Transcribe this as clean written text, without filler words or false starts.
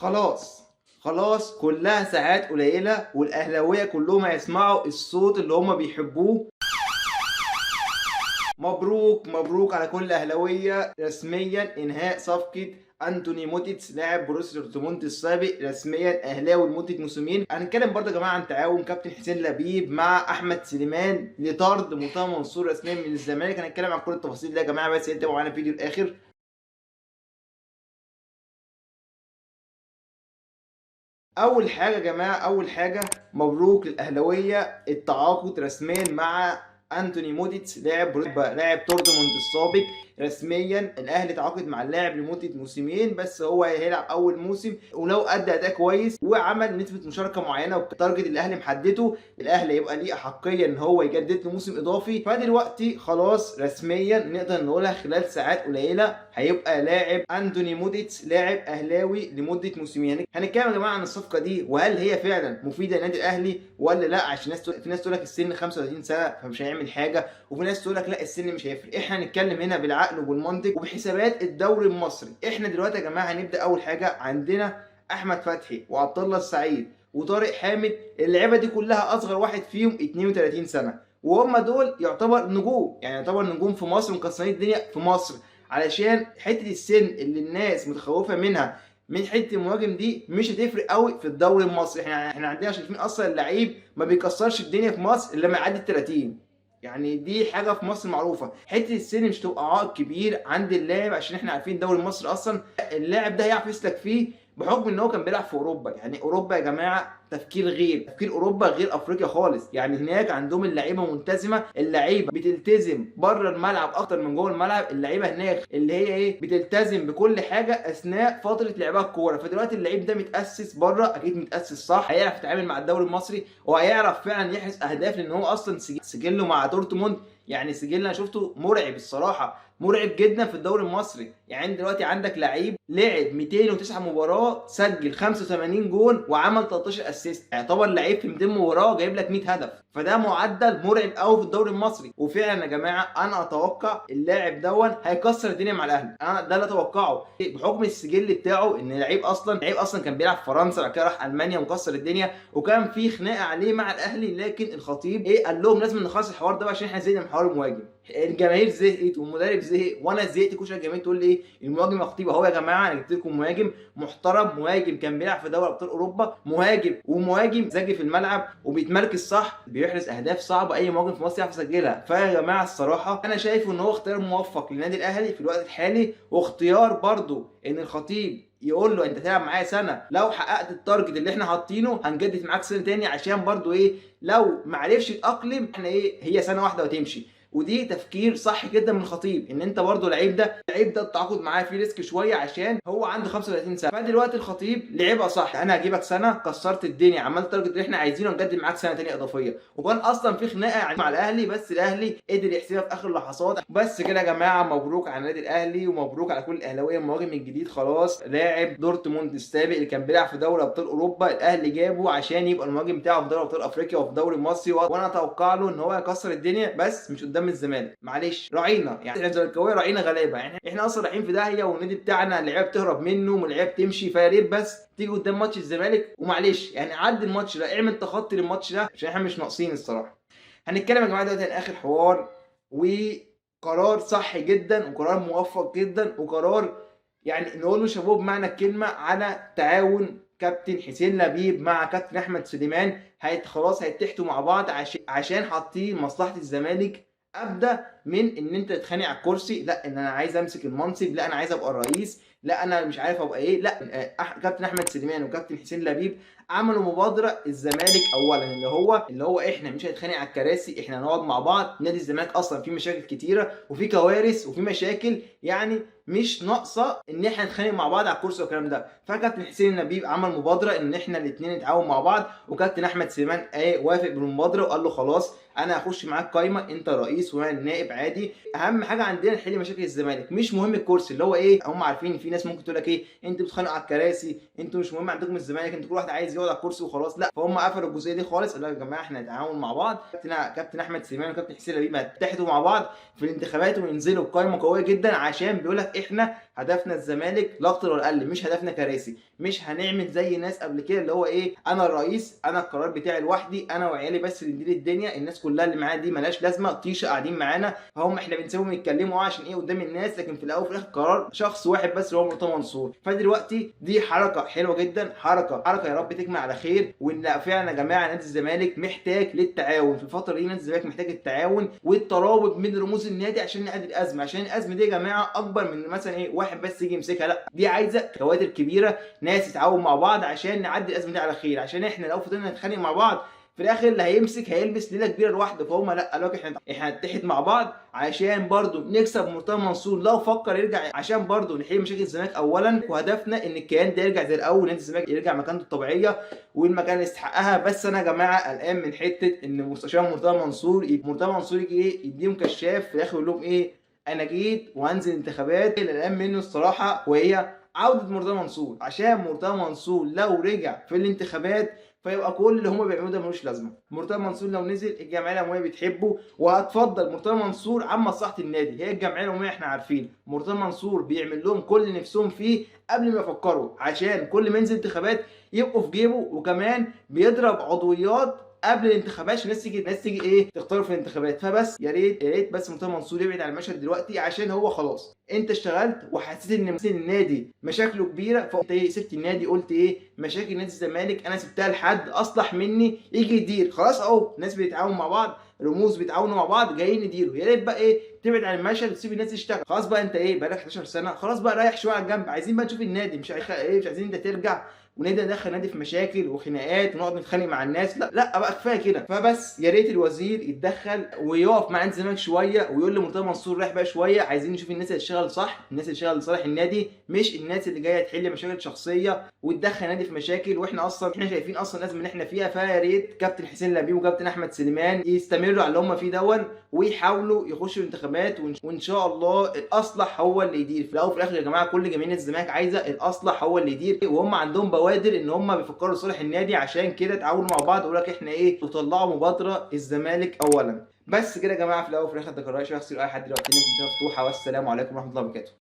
خلاص كلها ساعات قليلة والأهلاوية كلهم هيسمعوا الصوت اللي هما بيحبوه. مبروك على كل الأهلاوية، رسميا إنهاء صفقة أنتوني موديتس لاعب بروسيا دورتموند السابق، رسميا أهلاوي لمدة موسمين. هنتكلم برضه يا جماعة عن تعاون كابتن حسين لبيب مع أحمد سليمان لطرد مرتضى منصور رسميا من الزمالك. هنتكلم عن كل التفاصيل دي يا جماعة، بس انتوا معانا فيديو الآخر. اول حاجه مبروك للاهلاويه التعاقد رسميا مع انتوني موديتس لاعب دورتموند السابق. رسميا الاهلي تعاقد مع اللاعب لمده موسمين، بس هو هيلعب اول موسم، ولو ادى اداء كويس وعمل نسبه مشاركه معينه والتارجت الاهلي محدده، الاهلي يبقى ليه احقيه ان هو يجدد له موسم اضافي. فدلوقتي خلاص رسميا نقدر نقولها خلال ساعات قليله هيبقى لاعب انتوني موديتس لاعب اهلاوي لمده موسمين. هنتكلم يا جماعه عن الصفقه دي وهل هي فعلا مفيده للنادي الاهلي ولا لا، عشان في ناس تقول لك السن 35 سنه فمش هيعمل حاجه، وفي ناس تقول لك لا السن مش هيفرق. احنا هنتكلم هنا بالعقل وبالمنطق وبحسابات الدوري المصري. احنا دلوقتي يا جماعه هنبدا اول حاجه عندنا احمد فتحي وعبد الله السعيد وطارق حامد. اللعيبه دي كلها اصغر واحد فيهم 32 سنه، وهم دول يعتبر نجوم، يعني يعتبر نجوم في مصر ومكسرين الدنيا في مصر. علشان حته السن اللي الناس متخوفه منها من حته المهاجم دي مش هتفرق قوي في الدوري المصري. احنا عندنا شايفين اصلا اللعيب ما بيكسرش الدنيا في مصر الا لما يعدي ال 30. يعني دي حاجه في مصر معروفه. حته السن مش تبقى عائق كبير عند اللاعب، عشان احنا عارفين الدوري المصري اصلا اللاعب ده هيعرف يسلك فيه بحكم ان هو كان بيلعب في اوروبا. يعني اوروبا يا جماعه تفكير اوروبا غير افريقيا خالص. يعني هناك عندهم اللعيبه ملتزمه، اللعيبه بتلتزم بره الملعب اكتر من جوه الملعب. اللعيبه هناك اللي هي ايه بتلتزم بكل حاجه اثناء فتره لعبها الكوره. فدلوقتي اللعيب ده متاسس بره، اكيد متاسس صح، هيعرف يتعامل مع الدوري المصري وهيعرف فعلا يحرز اهداف، لان هو اصلا سجله مع دورتموند يعني سجل انا شفته مرعب الصراحه، مرعب جدا في الدوري المصري. يعني دلوقتي عندك لعيب لعب 209 مباراه سجل 85 جول وعمل 13 اسيست، يعتبر لعيب في 200 مباراه جايب لك 100 هدف. فده معدل مرعب قوي في الدوري المصري. وفعلا يا جماعه انا اتوقع اللاعب دون هيكسر الدنيا مع الاهلي، انا ده اللي اتوقعه بحكم السجل بتاعه. ان لعيب اصلا كان بيلعب في فرنسا، بعد كده راح المانيا ومكسر الدنيا، وكان في خناقه عليه مع الاهلي، لكن الخطيب قال لهم لازم نخلص الحوار ده عشان احنا زهقنا من حوار المهاجم. الجماهير زهقت والمدرب زهق وانا زهقت. كل شويه الجماهير تقول لي المهاجم يا خطيب اهو. يا جماعه انا جبت لكم مهاجم محترم، مهاجم كان بيلعب في دوري ابطال اوروبا، مهاجم ذكي في الملعب وبيتمركز صح، بيحرز اهداف صعبه اي مهاجم في مصر يعرف يسجلها. فيا جماعه الصراحه انا شايف ان هو اختيار موفق للنادي الاهلي في الوقت الحالي، واختيار برضو ان الخطيب يقول له انت تلعب معايا سنه، لو حققت التارجت اللي احنا حاطينه هنجدد معاك سنه تاني، عشان برضو لو ما عرفش يتاقلم احنا هي سنه واحده وتمشي. ودي تفكير صح جدا من الخطيب، ان انت برضو اللعيب ده التعاقد معاه فيه ريسك شويه عشان هو عنده 35 سنه. فدلوقتي الخطيب لعبها صح، انا هجيبك سنه كسرت الدنيا عملت التارجت اللي احنا عايزينه ونجدد معاك سنه ثانيه اضافيه. وكان اصلا في خناقه مع الاهلي بس الاهلي قدر يحسبها في اخر اللحظات. بس كده يا جماعه مبروك على النادي الاهلي ومبروك على كل الاهلاويه. المهاجم الجديد خلاص لاعب دورتموند السابق اللي كان بيلعب في دوري ابطال اوروبا، الاهلي جابه عشان يبقى المهاجم بتاعه في دوري ابطال افريقيا وفي الدوري المصري، وانا اتوقع له ان هو يكسر الدنيا بس مش قدام الزمالك. معلش راعينا، يعني احنا الزملكاويه راعينا غلابه، يعني احنا اصلا رايحين في داهيه والنادي بتاعنا اللعيبه بتهرب منه واللعيبه بتمشي. فيا ريت بس تيجي قدام ماتش الزمالك ومعلش يعني عدي الماتش ده، اعمل تخطي للماتش ده عشان احنا مش ناقصين الصراحه. هنتكلم يا جماعه دلوقتي عن اخر حوار، وقرار صح جدا وقرار موفق جدا وقرار يعني نقول له شابوه بمعنى الكلمه على تعاون كابتن حسين لبيب مع كابتن احمد سليمان. خلاص هيتحدوا مع بعض عشان حاطين مصلحه الزمالك ابدا من ان انت تتخانق على الكرسي، لا ان انا عايز امسك المنصب، لا انا عايز ابقى الرئيس، لا انا مش عارف ابقى لا. كابتن احمد سليمان وكابتن حسين لبيب عملوا مبادره الزمالك اولا، اللي هو احنا مش هنتخانق على الكراسي، احنا هنقعد مع بعض. نادي الزمالك اصلا فيه مشاكل كتيره وفي كوارث وفي مشاكل، يعني مش ناقصه ان احنا نتخانق مع بعض على الكرسي والكلام ده. فكابتن حسين لبيب عمل مبادره ان احنا الاثنين نتعاون مع بعض، وكابتن احمد سليمان وافق بالمبادره وقال له خلاص انا هخش معاك قايمه، انت رئيس وانا نائب عادي. اهم حاجه عندنا نحل مشاكل الزمالك، مش مهم الكرسي. اللي هو هم عارفين في ناس ممكن تقول لك انتوا بتتخانقوا على الكراسي، انتوا مش مهم عندكم الزمالك، انتوا كل واحد عايز يقعد على الكرسي وخلاص. لا، فهم قفلوا الجزئيه دي خالص. قالوا يا جماعه احنا نتعاون مع بعض. كابتن احمد سليمان وكابتن حسين لبيب هيتحدوا مع بعض في الانتخابات وينزلوا بقائمه قويه جدا، عشان بيقول لك احنا هدفنا الزمالك لا اكتر ولا اقل، مش هدفنا كراسي. مش هنعمل زي ناس قبل كده اللي هو ايه، انا الرئيس، انا القرار بتاعي لوحدي، انا وعيالي بس اللي ندير الدنيا، الناس كلها اللي معانا دي ملهاش لازمه، طيشه قاعدين معانا فهم احنا بنسيبهم يتكلموا عشان ايه قدام الناس، لكن في الاول وفي الاخر قرار شخص واحد بس اللي هو مرتضى منصور. فدلوقتي دي حركه حلوه جدا، حركه يا رب تكمل على خير، وان فعلا يا جماعه نادي الزمالك محتاج للتعاون في الفتره دي. نادي الزمالك محتاج التعاون والترابط من رموز النادي عشان نعدي الازمه، عشان الازمه دي يا جماعه اكبر من مثلا ايه واحد بس يجي يمسكها، لا دي عايزه كوادر كبيره، ناس تتعاون مع بعض عشان نعدي الازمه دي على خير. عشان احنا لو فضلنا نتخانق مع بعض في الاخر اللي هيمسك هيلبس ليله كبيره لوحده، فهم لا قالوا لك احنا هنتحد مع بعض عشان برضو نكسب مرتضى منصور لو فكر يرجع، عشان برضو نحل مشاكل الزمالك اولا، وهدفنا ان الكيان ده يرجع زي الاول، نادي الزمالك يرجع مكانته الطبيعيه والمكان اللي يستحقها. بس انا يا جماعه قلقان من حته ان مستشار مرتضى منصور يجي ايه يديهم كشاف في الاخر يقول لهم ايه انا جيت وهنزل انتخابات. اللي قلقان منه الصراحه وهي عوده مرتضى منصور، عشان مرتضى منصور لو رجع في الانتخابات فيبقى كل اللي هم بيعملوه ده ملوش لازمه. مرتضى منصور لو نزل الجمعيه العموميه بتحبه وهتفضل مرتضى منصور عن مصلحه النادي. هي الجمعيه العموميه احنا عارفين مرتضى منصور بيعمل لهم كل اللي نفسهم فيه قبل ما يفكروا، عشان كل ما ينزل انتخابات يبقوا في جيبه، وكمان بيضرب عضويات قبل الانتخابات عشان الناس تيجي ايه تختار في الانتخابات. فبس يا ريت بس مرتضى منصور يبعد عن المشهد دلوقتي، عشان هو خلاص انت اشتغلت وحسيت ان مثل النادي مشاكله كبيره، فانت ايه سبت النادي، قلت ايه مشاكل نادي الزمالك انا سبتها لحد اصلح مني يجي يدير. خلاص اهو الناس بيتعاونوا مع بعض، رموز بيتعاونوا مع بعض جايين يديروا. يا ريت بقى ايه تبعد عن المشهد وتسيب الناس تشتغل. خلاص بقى انت ايه بقالك 11 سنه، خلاص بقى ريح شويه على الجنب. عايزين بقى نشوف النادي، مش عايزين انت ترجع ونبدا ندخل نادي في مشاكل وخناقات ونقعد نتخانق مع الناس. لا بقى كفايه كده. فبس يا ريت الوزير يتدخل ويقف مع نادي الزمالك شويه ويقول لمرتضى منصور ريح بقى شويه. عايزين نشوف الناس اللي تشتغل صح، الناس اللي تشتغل لصالح النادي، مش الناس اللي جايه تحل مشاكل شخصيه وتدخل نادي في مشاكل. واحنا شايفين اصلا الازمه اللي احنا فيها. فيا ريت كابتن حسين لبيب وكابتن احمد سليمان يستمروا على اللي هم فيه دون ويحاولوا يخشوا الانتخابات، وان شاء الله الاصلح هو اللي يدير. في الاول وفي الاخر يا جماعه كل جماهير نادي الزمالك عايزه الاصلح هو اللي يدير، وهم عندهم بوادر ان هم بيفكروا لصالح النادي، عشان كده تعاونوا مع بعض ويقول لك احنا ايه وطلعوا مبادره الزمالك اولا. بس كده يا جماعه في الاول وفي الاخر ده قرار شخصي لاي حد دلوقتي، مفتوحه. والسلام عليكم ورحمه الله وبركاته.